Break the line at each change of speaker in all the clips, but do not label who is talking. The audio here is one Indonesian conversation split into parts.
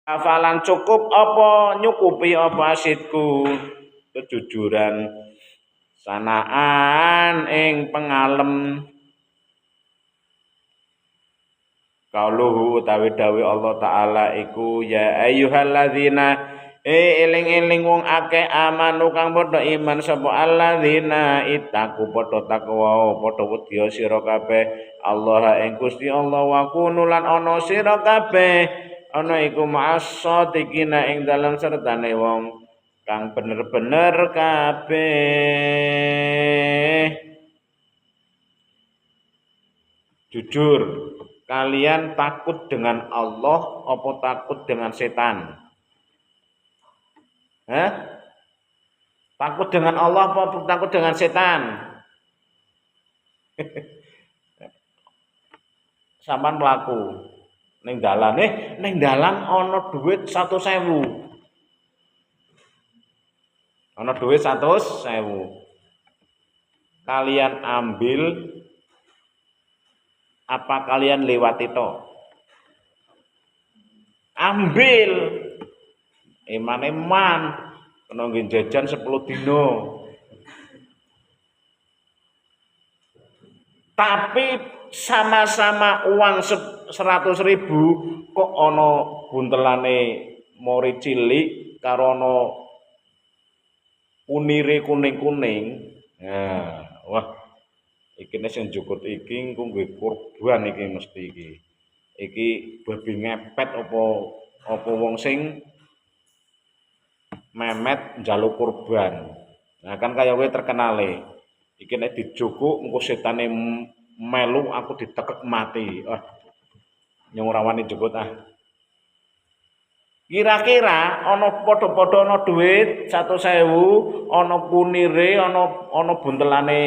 Afalan cukup apa nyukupi apa asidku kejujuran sanaan ing pengalem kauluhu utawi dawuh Allah taala iku ya ayyuhalladzina eling-eling wong akeh amanu kang padha iman sapa alladzina ittaqu padha takwa padha wedya sira kabeh Allah ing Gusti Allah wa kunu lan ana sira kabeh ana iku ma'as-shadiqina ing dalem sertane wong kang bener-bener kabeh jujur kalian takut dengan Allah apa takut dengan setan? Takut dengan Allah apa takut dengan setan? Sampan mlaku ning dalan ana dhuwit 100.000. Ana dhuwit 100.000. Kalian ambil apa kalian lewati to? Ambil. Eman-eman kena nggih jajan 10 dino. Tapi sama-sama uang 100.000 kok ana buntelane mori cilik karo ana punire kuning-kuning. Nah, wah iki nek sing jukut iki engko nggo kurban iki mesti iki. Iki babi ngepet apa wong sing memet njaluk kurban. Nah kan kaya kowe terkenale. Iki nek dijukuk engko setane melu aku ditekek mati. Wah. Nyong ora wani jukut ah. Kira-kira ana padha-padha ana dhuwit 100.000, ana kunire, ana buntelane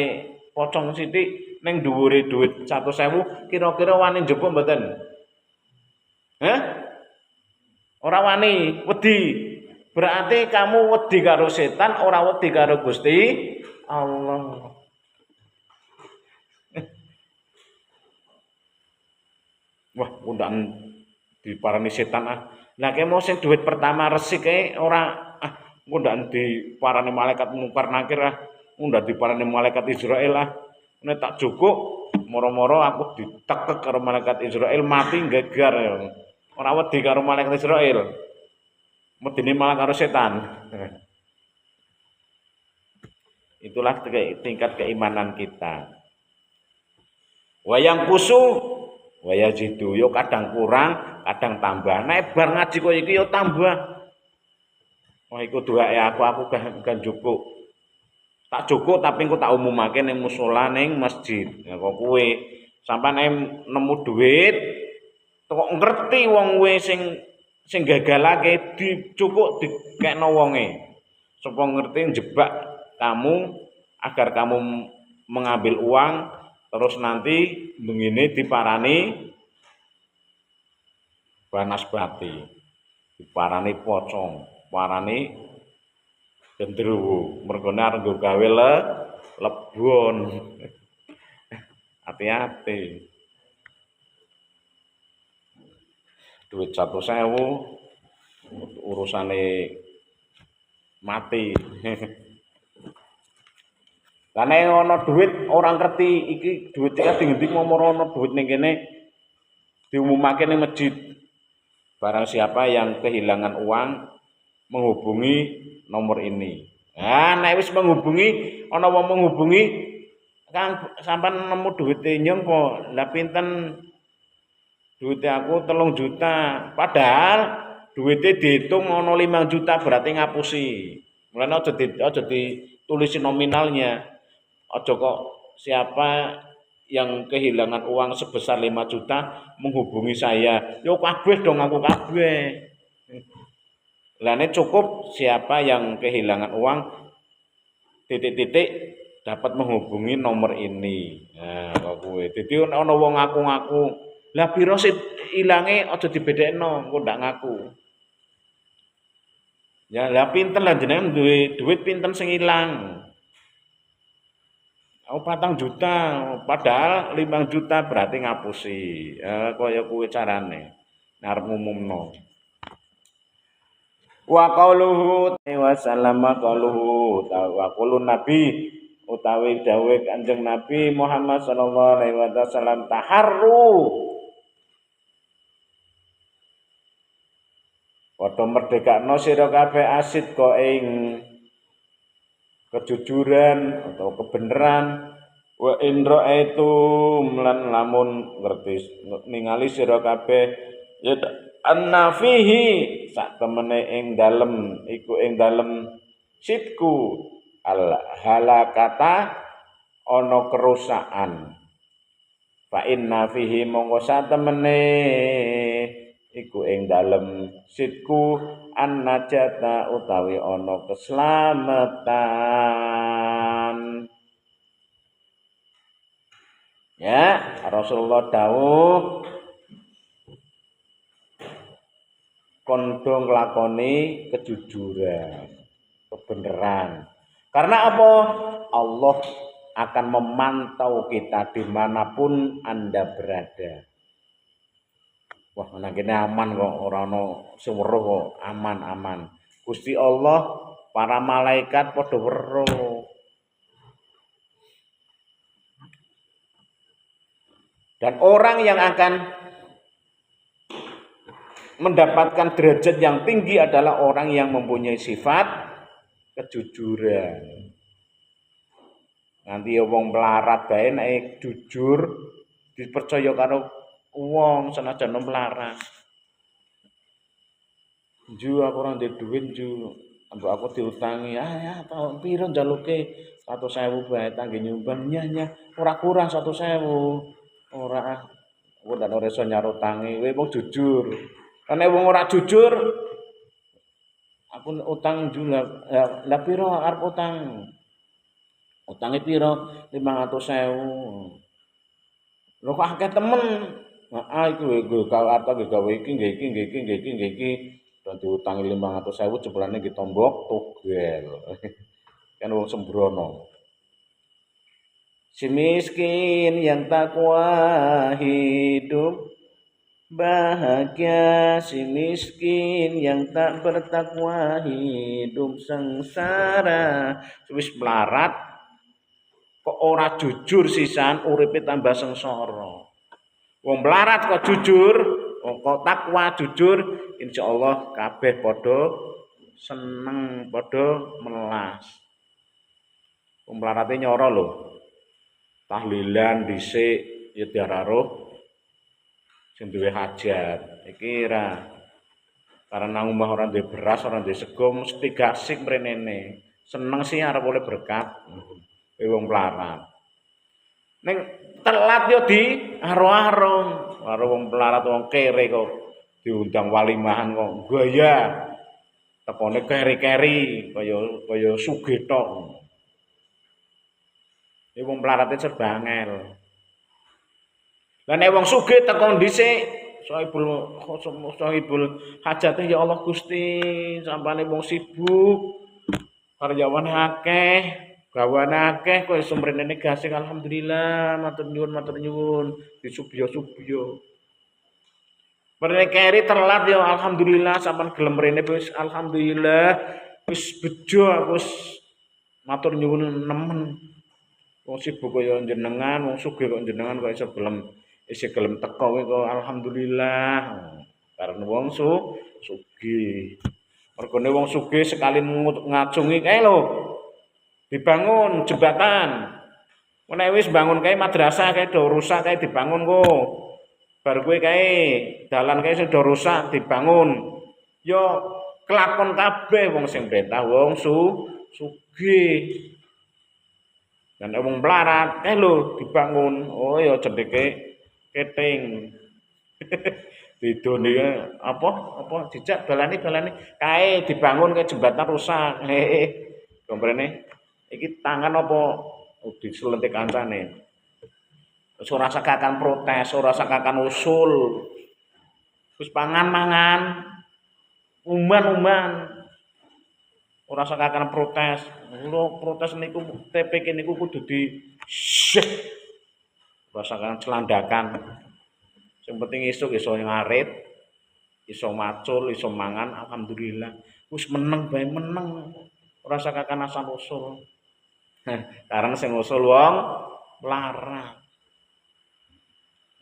pocong sithik ning dhuwure dhuwit 100.000, kira-kira wani njupuk mboten? Ora wani, wedi. Berarti kamu wedi karo setan, ora wedi karo Gusti Allah. Wah, undang diparani setan ah. Lah kemo sing dhuwit pertama resik kae ora ndak diparani malaikat mungkar nakir ah. Ndak diparani malaikat Israel ah. Nek tak jukuk moro-moro aku ditekek karo malaikat Israel mati gegar ya. Ora wedi karo malaikat Israel. Medine malah karo setan. Itulah tingkat keimanan kita. Wayang kusu waya jitu yo kadang kurang, kadang tambah. Nek bar ngaji koyo iki yo tambah. Wah iku doae aku kan cukup. Tak cukup tapi engko tak umumake ning musala ning masjid. Ya kok kowe sampean nemu duit kok ngerti wong kowe sing gagalake dicukuk dikekno wonge. Supaya ngerti njebak kamu agar kamu mengambil uang terus nanti begini diparani banaspati, diparani pocong, parani gendruwo, mergone arep nggo gawe lebon. Hati-hati. Duit 100.000 urusane mati. Karena ana duit orang ngerti iki duit iki ngendi momoro ana duit ning kene diumumake ning masjid. Barang siapa yang kehilangan uang menghubungi nomor ini. Nah, nek wis menghubungi ana wong menghubungi Kang sampean nemu duwite nyong po. Lah pinten duwite aku 3 juta. Padahal duwite dihitung ana 5 juta berarti ngapusi. Mulane aja ditulisi nominalnya. Aja kok siapa yang kehilangan uang sebesar 5 juta menghubungi saya. Yo kabeh dong aku kabeh. Lah nek cukup siapa yang kehilangan uang titik-titik dapat menghubungi nomor ini. Nah, kok kowe. Dadi ana wong ngaku-ngaku, lah piro sih ilange aja dibedekno, engko ndak ngaku. Ya, lah pinten lah jenengan duwe duit pinten sing ilang? Oh 4 juta, padahal 5 juta berarti ngapusi. Kaya kuwi carane. Arep ngumumno. Wa qauluhu wa sallama qauluhu wa qaulun nabi utawi dawuh Kanjeng Nabi Muhammad sallallahu alaihi wasallam taharru padha merdekakno sira kabeh asid kok ing kejujuran atau kebenaran wa indra itu lan lamun ngerti ningali sira kabeh ya annafihi sak temene ing dalem iku ing dalem sitku al halakata ana kerusakan fa inna fihi monggo sak temene iku ing dalem sitku annajata utawi ana keselamatan. Ya, Rasulullah dawuh kondo nglakoni kejujuran, kebenaran. Karena apa? Allah akan memantau kita dimanapun Anda berada. Wah, nang kene aman kok, ora ana sing weruh kok, aman-aman. Gusti Allah, para malaikat padha weruh. Dan orang yang akan mendapatkan derajat yang tinggi adalah orang yang mempunyai sifat kejujuran. Nanti wong melarat bae nek jujur dipercaya karo wong senajan melarat. Ju aku ora ndek dhuwit ju, ambek aku diutangi. Ya tahun piro njaluke 100.000 bae tangge nyumbang. Nya ora kurang 100.000. Ora aku ndak ora iso nyarutangi. Kowe wong jujur. Nek wong ora jujur aku utang jula. Lah piro arep utang? Utange piro? 500.000. Lho kok akeh temen. Heeh iku kalau gawe iki nggih iki. Dan diutangi 500.000 jebolane nggih tombok togel. Kan wong sembrono. Si miskin yang takwa hidup bahagia, si miskin yang tak bertakwa hidup sengsara. Wis melarat kok ora jujur sisan uripe tambah sengsara. Wong melarat kok jujur, kok takwa jujur, insyaallah kabeh padha seneng, padha melas. Wong melarate nyoro lho. Tahlilan dhisik ya diararuh sing duwe hajat. Iki ra karena omah ora duwe beras, ora duwe sego mesti gasik mrenene. Seneng sih arep oleh berkat. Wong melarat. Ning telat yo di aro-aro. Karo wong melarat wong kere kok diundang walimahan kok gaya. Tekone keri-keri kaya sugih tok. Iki wong melarate serba angel. Lah nek wong sugih teko dhisik, sohibul hajate ya Allah Gusti, sampane wong sibuk, karyawane akeh, gawane akeh kok iso mrenene gasing alhamdulillah, matur nyuwun, disubyo-subyo. Mrene keri telat ya alhamdulillah sampean gelem mrene wis alhamdulillah wis bejo aku wis matur nyuwun nemen. Wong sibuk kaya jenengan, wong sugih kok jenengan kok iso gelem teko kok alhamdulillah. Karena wong sugih. Mergone wong sugih sekali ngacungi kae lho. Dibangun jembatan. Nek wis bangun kae madrasah kae do rusak kae dibangun kok. Bar kowe kae dalan kae sing do rusak dibangun. Yo kelakon kabeh wong sing perintah wong sugih. Dan wong melarat, lho dibangun. Oh ya cendeke keting. Didone apa dijak balani kae dibangun ke jembatan rusak. Gombrene iki tangan apa diselentik kancane. Ora sakakan protes, ora sakakan usul. Wis pangan-mangan. Uman-uman. Ora sakakan protes. Lho protes niku TPK niku kudu di syek. Ora sakakan celandakan. Sing penting esuk iso ngarit. iso macul, iso mangan, alhamdulillah. Wis meneng bae meneng. Ora usah kakan asal usul. Karena sing usul wong melarat.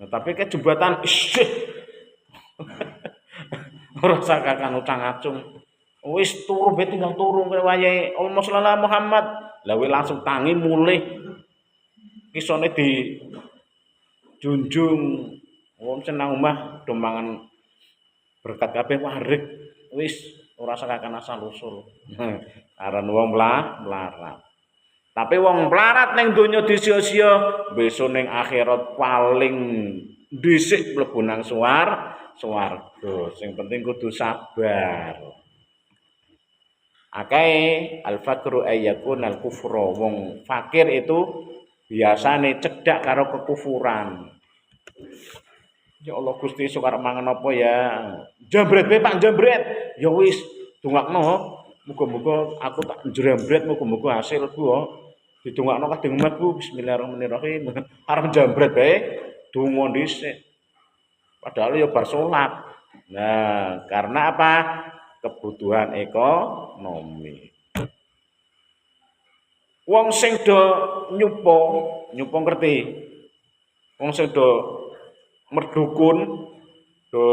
Nah, tapi kejebatan isih ora usah kakan ucang-acung. Wis turu bae tinggal turu kaya wayahe Allahumma sholli ala Muhammad. Lah kowe langsung tangi mulih. Isone dijunjung. Wong senang omah do mangan berkat kabeh warik. Wis ora usah kakan asal usul. Karena wong melarat. Tapi wong melarat ning donya disia-sia, besok ning akhirat paling dhisik mlebu nang swarga. Sing penting kudu sabar. Akeh al-faqru ayyakun al-kufra. Wong fakir itu biasane cedak karo kekufuran. Ya Allah Gusti sok arep mangan apa ya? Jambret bae Pak jambret. Ya wis dongakno. Muga-muga aku tak njrembret muga-muga hasilku yo. Didongakno kadang mlebu bismillahirrahmanirrahim. Arep jambret bae donga dhisik. Padahal ya bar salat. Nah, karena apa? Kebutuhan ekonomi. Wong sing do nyupa ngerti. Wong sing do merdukun do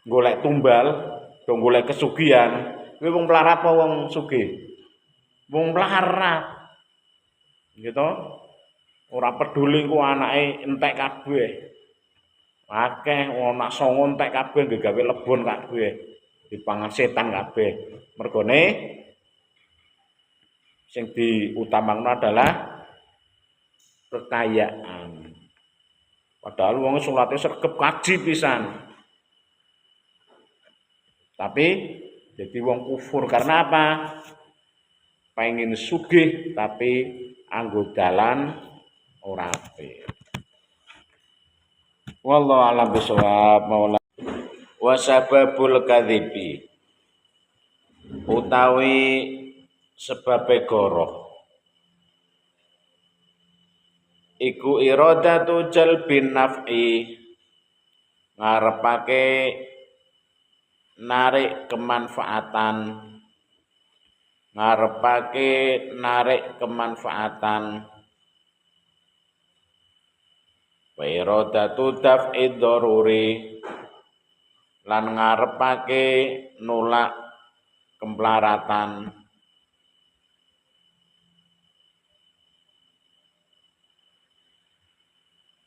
golek tumbal, do golek kesugihan, kuwi wong melarat apa wong sugih? Wong melarat. Gitu. Ora peduli ku anake entek kabeh. Akeh ana songo entek kabeh nggawe lebon kabeh. Dipangan setan kabeh. Mergone sing diutamakno adalah kekayaan. Padahal wong salate sregep kaji pisan. Tapi jadi wong kufur karena apa? Pengen sugih tapi anggo dalan ora apik. Wallahu a'lam bishawab. Maula wa sababul kadzibi utawi sebabe goroh iku iradatu jalbin naf'i ngarepake narik kemanfaatan wa iradatu daf'id daruri lan ngarepake nolak kemlaratan.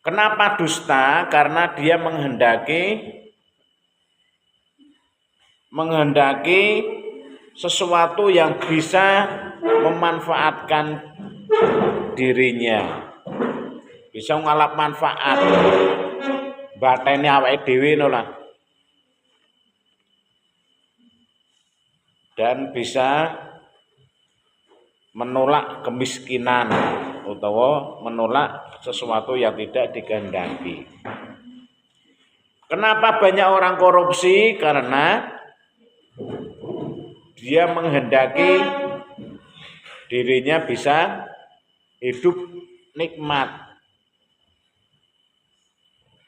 Kenapa dusta? Karena dia menghendaki sesuatu yang bisa memanfaatkan dirinya, bisa ngalap manfaat batene awake dhewe lah, dan bisa menolak kemiskinan utawa menolak sesuatu yang tidak dikehendaki. Kenapa banyak orang korupsi? Karena dia menghendaki dirinya bisa hidup nikmat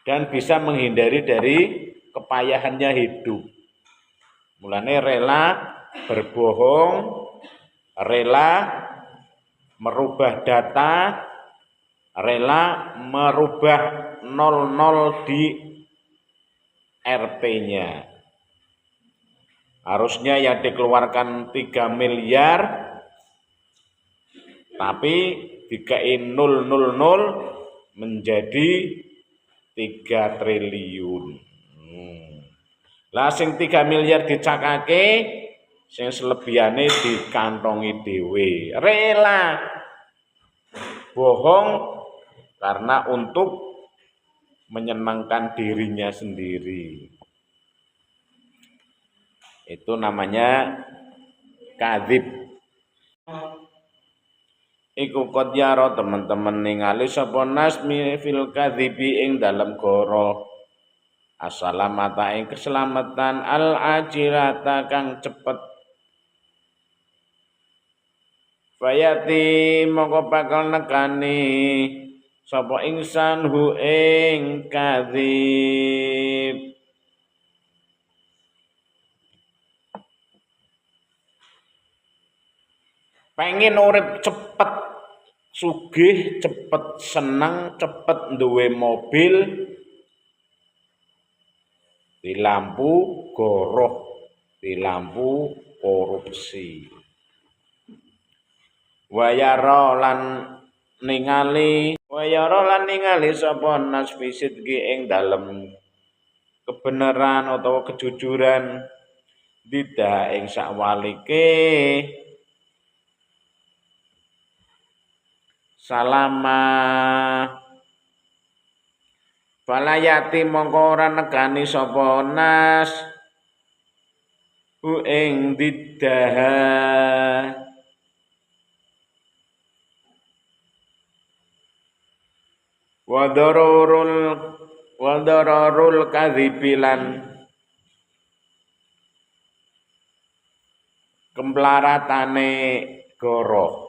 dan bisa menghindari dari kepayahannya hidup. Mulane rela berbohong, rela merubah data, rela merubah 00 di RP-nya. Harusnya yang dikeluarkan 3 miliar, tapi dikain 000 menjadi 3 triliun. Lah sing 3 miliar dicakake, sing selebihane dikantongi dhewe. Rela bohong karena untuk menyenangkan dirinya sendiri. Itu namanya kadzib. Iku qad yara teman-teman ningali sapa nasmi fil kadzibi ing dalem goro asalamata ing keselamatan al ajilata kang cepet. Fayati mongko bakal nekani sapa insan hu ing kadzib. Pengen urip cepet, sugih, cepet seneng, cepet duwe mobil, di lampu goroh, di lampu korupsi. Wayara lan ningali sapa nas fisidki ing dalem kebenaran utawa kejujuran didah ing sakwalike salama balayati mongko ora negani sapa nas hu ing didah wadararul kadzibilan kemplaratane goro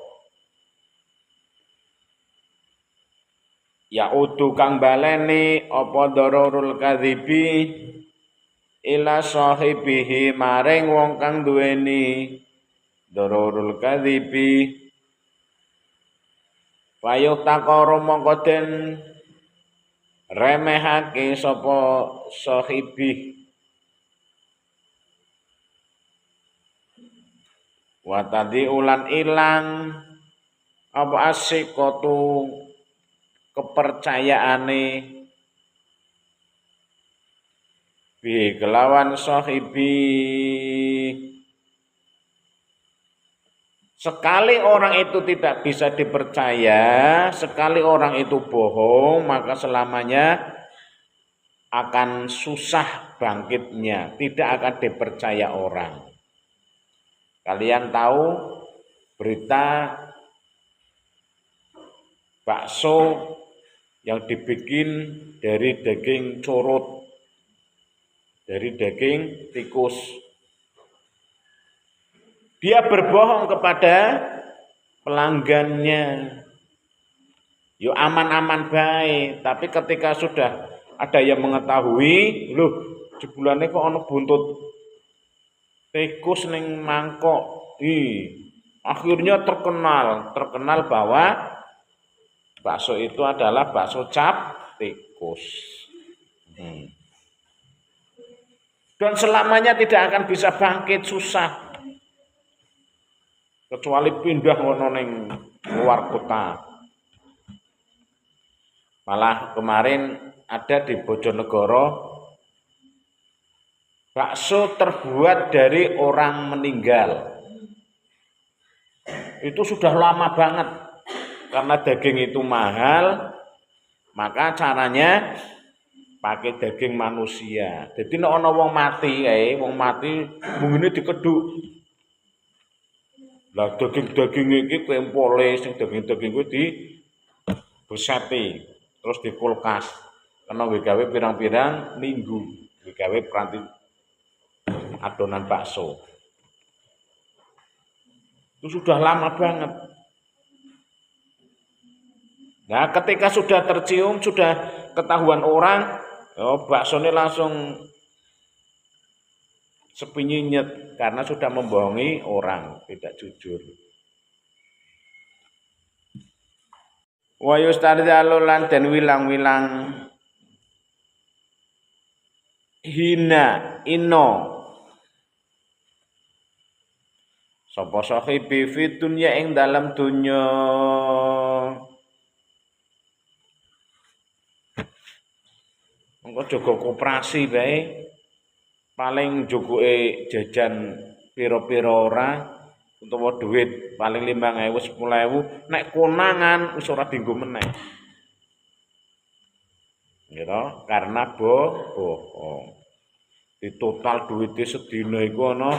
ya udu kang baleni apa dararul kadzibi ila sahibihi maring wong kang duweni dararul kadzibi payuh takoro mongko den remehake sapa sahibi wa tadi ulan ilang apa asikatu kepercayaane bi kelawan sahibi. Sekali orang itu tidak bisa dipercaya, sekali orang itu bohong, maka selamanya akan susah bangkitnya, tidak akan dipercaya orang. Kalian tahu berita bakso yang dibikin dari daging curut, dari daging tikus. Dia berbohong kepada pelanggannya. Yo aman-aman baik, tapi ketika sudah ada yang mengetahui, loh jebulannya kok ono buntut tikus ning mangkok. Akhirnya terkenal bahwa bakso itu adalah bakso cap tikus. Dan selamanya tidak akan bisa bangkit, susah. Kecuali pindah ngono ning luar kota. Malah kemarin ada di Bojonegoro bakso terbuat dari orang meninggal. Itu sudah lama banget. Karena daging itu mahal, maka caranya pakai daging manusia. Jadi nek ana wong mati mungkin dikeduk. Lah daging-daging iki kempole sing daging-daging kuwi dibeseti terus di kulkas. Kena gawe pirang-pirang minggu, gawe peranti adonan bakso. Itu sudah lama banget. Nah, ketika sudah tercium, sudah ketahuan orang, bakso ini langsung sepi nyinyet karena sudah membohongi orang, tidak jujur. Wa yustarjalu lan den wilang-wilang ino sapa sahibi fi dunya ing dalam dunya. Engko jaga koperasi bae. Paling jogoke jajan pira-pira ora utawa duit paling 5.000 10.000 nek konangan wis ora dienggo meneh. Gitu, karena bohong. Di total duitnya sedina iku ana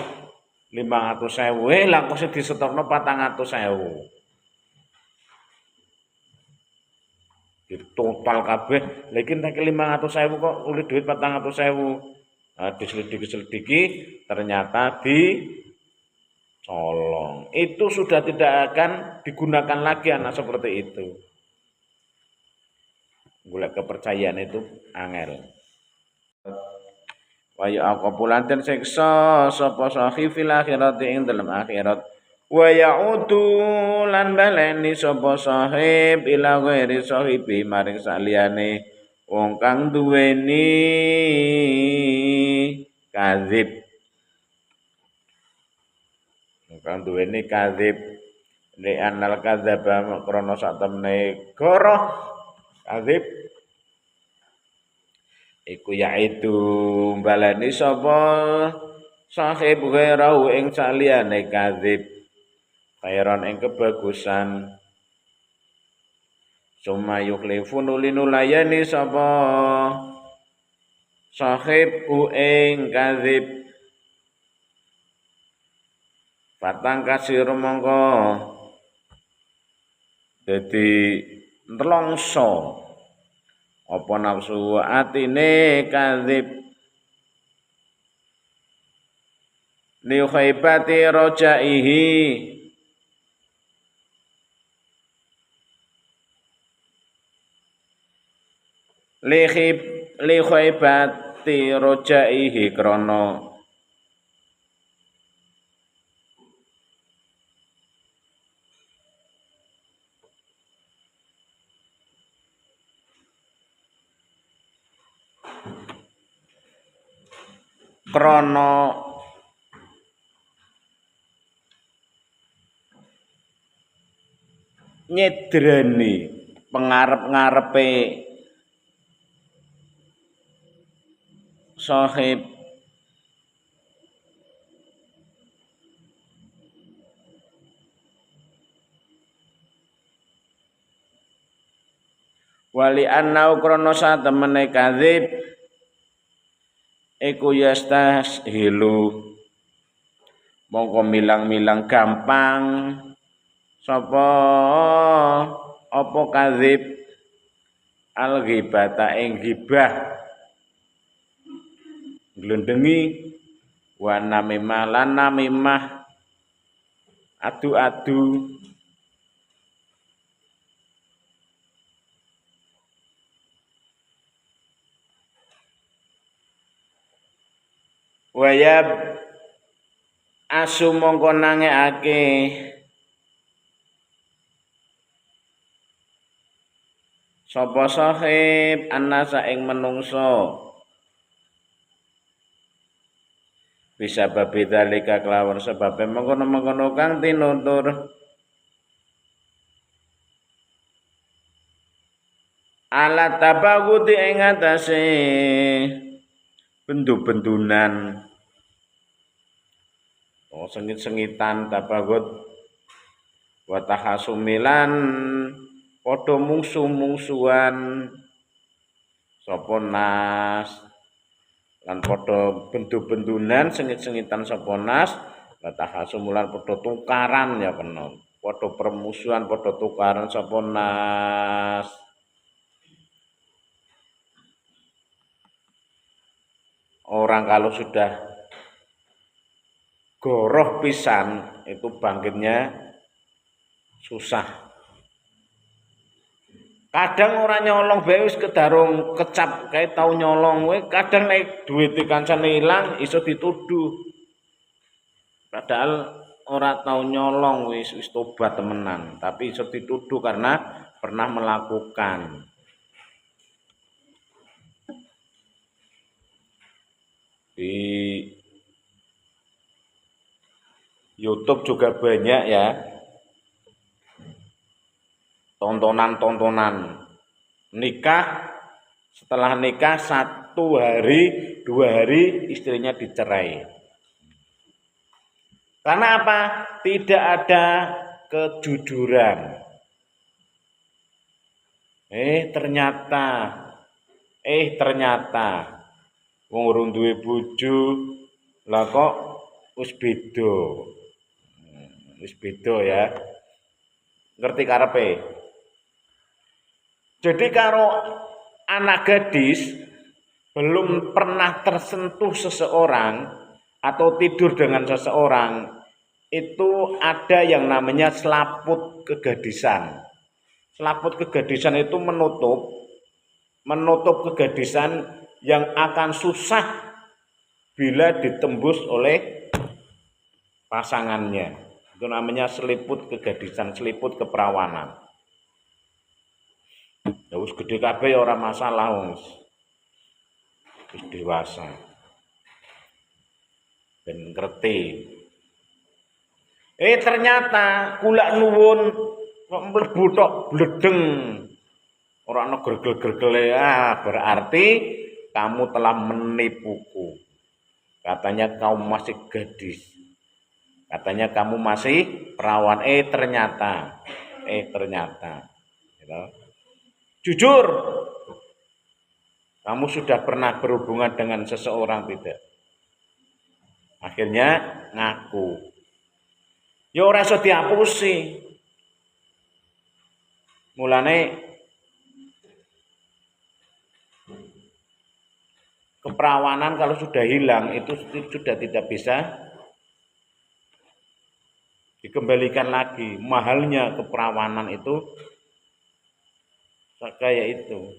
500.000, lah kok disetokno 400.000. Di total kabeh, lha iki nek 500.000 kok oleh duit 400.000. Diselidiki ternyata dicolong. Itu sudah tidak akan digunakan lagi anak seperti itu. golek kepercayaan itu angel. Wa yaqabulan den siksa sapa sahi fil akhirati ing dalam akhirat. Wa ya'udu lan baleni sapa sahib ila ghairi sahibi maring saliyane wong kang duweni kadzib. Wong kang duweni kadzib li anal kadzaba krana sak temne goroh kadzib iku yaitu baleni sapa sahib ghairahu ing saliyane kadzib khairan ing kebagusan summa yukhlifu nulayani sapa sahib ing kadzib patang kasir mongko dadi nlongso apa nafsu atine kadzib li khaibati rajaihi li khaibati rajaihi krana nyedrani pengarep-ngarepe sahib wali annau krana satemene kadzib iku yastahhilu mongko milang-milang gampang sapa apa kadzib al ghibata ing ghibah nglendengi wa namimah lan namimah adu-adu wayab asu mongko nangekake sapa sahib annasa ing menungso bisa babi dalika kelawan sebab mengkono-mengkono kang tinutur alat tabaguti ing atase bendu-bendunan sengit-sengitan tabagut wa tahasumilan padha mungsu-mungsuhan sapa nas lan padha bendu-bendunan sengit-sengitan sapa nas wa tahasumulan padha tukaran ya kena padha permusuhan padha tukaran sapa nas orang kalau sudah goroh pisan itu bangkitnya susah. Kadang orang nyolong bae wis kedarung kecap kae tau nyolong kowe kadang nek duit kancane ilang iso dituduh. Padahal ora tau nyolong wis tobat temenan, tapi iso dituduh karena pernah melakukan. Di YouTube juga banyak ya tontonan-tontonan nikah, setelah nikah 1 hari 2 hari istrinya dicerai. Karena apa? Tidak ada kejujuran. Ternyata wong urung duwe bojo lah kok wis beda. Wis beda ya. Ngerti karepe? Jadi karo anak gadis belum pernah tersentuh seseorang atau tidur dengan seseorang itu ada yang namanya selaput kegadisan. Selaput kegadisan itu menutup menutup kegadisan yang akan susah bila ditembus oleh pasangannya. Itu namanya seliput kegadisan, seliput keperawanan. Ya wis gede kabeh ora masalah wis dewasa. Ben ngerti. Ternyata kula nuwun kok mlebu tok bledeng. Ora ana gregel-gregele, berarti kamu telah menipuku. Katanya kamu masih gadis. Katanya kamu masih perawan. Ternyata. Gitu. Jujur, kamu sudah pernah berhubungan dengan seseorang tidak? Akhirnya ngaku. Ya ora iso diapusi. Mulane keperawanan kalau sudah hilang itu sudah tidak bisa dikembalikan lagi. Mahalnya keperawanan itu kayak itu,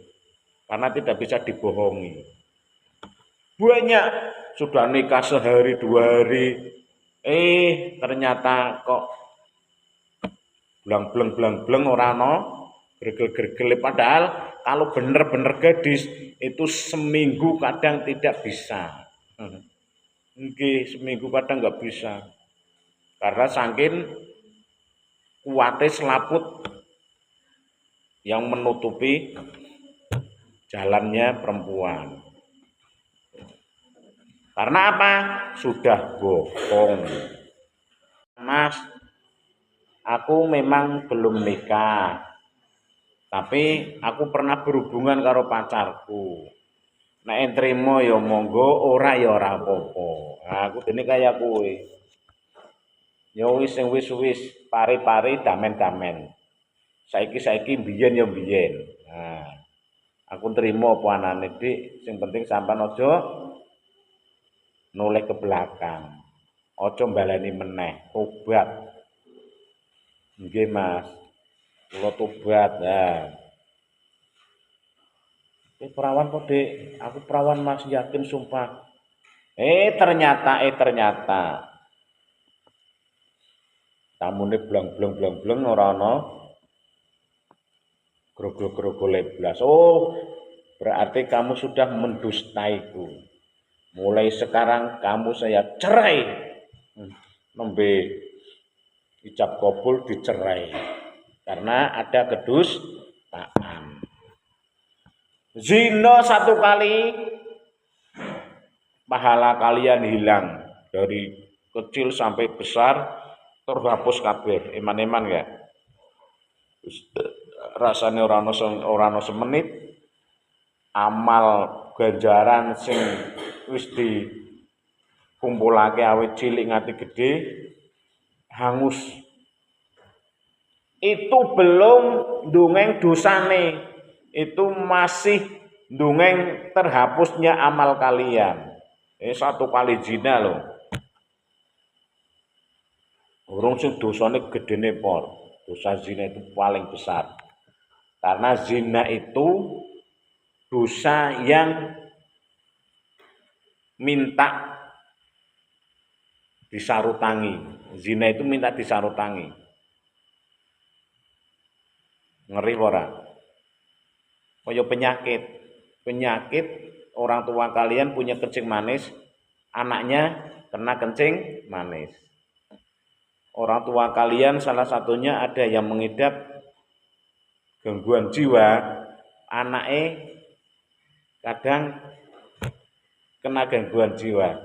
karena tidak bisa dibohongi. Banyak sudah nikah sehari 2 hari, ternyata kok blang-bleng ora ono gregel-gregel. Padahal kalau bener-bener gadis itu seminggu kadang tidak bisa. Seminggu kadang nggak bisa. Karena saking kuatnya selaput yang menutupi jalannya perempuan. Karena apa? Sudah bohong. Mas, aku memang belum nikah. Tapi aku pernah berhubungan karo pacarku. Nek entrimo ya monggo, ora ya ora apa-apa. Aku dene kaya kowe. Ya wis sing wis pari-pari damen-damen. Saiki biyen ya biyen. Aku nrimo apa anane, Dik. Sing penting sampean aja noleh ke belakang. Aja mbaleni meneh, tobat. Nggih, Mas. Kula tobat. Perawan kok, Dik? Aku perawan, Mas, yakin sumpah. Ternyata tamune blong ora ana grogol-grogole blas. Berarti kamu sudah mendustaiku. Mulai sekarang kamu saya cerai. Nembe ijab kabul dicerai. Karena ada kedustaan. Zina 1 kali, pahala kalian hilang. Dari kecil sampai besar terhapus kabeh. Eman-eman ya. Rasane ora ana semenit, amal ganjaran sing wis dikumpulake awit cilik nganti gede hangus. Itu belum ndongeng dosane, itu masih ndongeng terhapusnya amal kalian. 1 kali zina loh. Urung sing dosane gedene por. Dosa zina itu paling besar. Karena zina itu dosa yang minta disarutangi. Zina itu minta disarutangi. Ngeri ora? Kaya penyakit. Penyakit orang tua kalian punya kencing manis, anaknya kena kencing manis. Orang tua kalian salah satunya ada yang mengidap gangguan jiwa, anaknya kadang kena gangguan jiwa.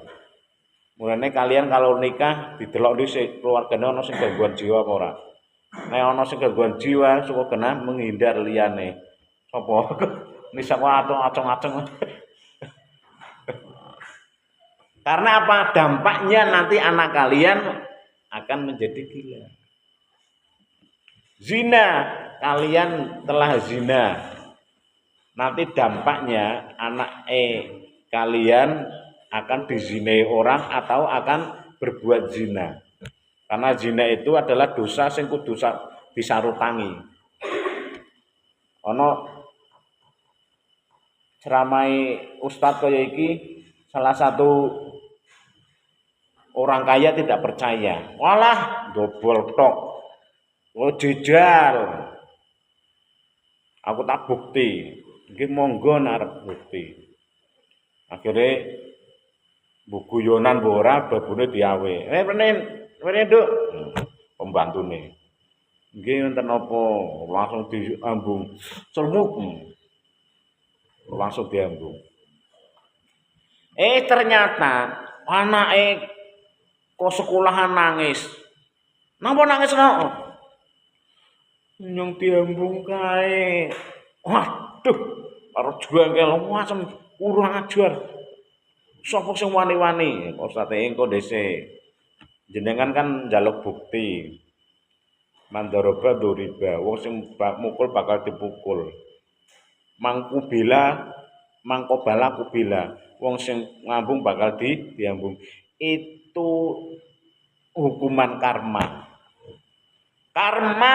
Mulane kalian kalau nikah didelok dhisik keluargane ana sing gangguan jiwa apa ora. Nek ana sing gangguan jiwa suka kena menghindar liyane. Sapa? Nisa kok acung-acung. Karena apa? Dampaknya nanti anak kalian akan menjadi gila. Zina, kalian telah zina. Nanti dampaknya anak kalian akan dizinai orang atau akan berbuat zina. Karena zina itu adalah dosa sing kudu disarutangi. Ana ceramai ustadz kaya iki salah satu orang kaya tidak percaya. Walah, dobol tok. Oh jejal. Aku tak bukti. Nggih monggo narep bukti. Akhirnya buku Yonan ora babune diawe. Rene Nduk. Pembantune. Nggih wonten apa? Langsung diambung. Celmuk. Langsung diambung. Ternyata anake kok sekolahan nangis. Napa nangis no? Nyong diambung kae. Waduh, karo jengkel macam kurang ajar. Sapa sing wani-wani? Ustaze engko dhisik. Jenengan kan njaluk bukti. Mandoroba duriba, wong sing mukul bakal dipukul. Mangkubila, mangkobala kubila, wong sing ngambung bakal diambung. Itu hukuman karma. Karma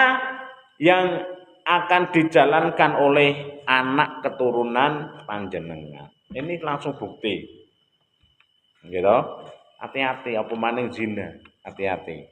yang akan dijalankan oleh anak keturunan panjenengan. Ini langsung bukti. Gitu. Hati-hati apa maning zina. Hati-hati.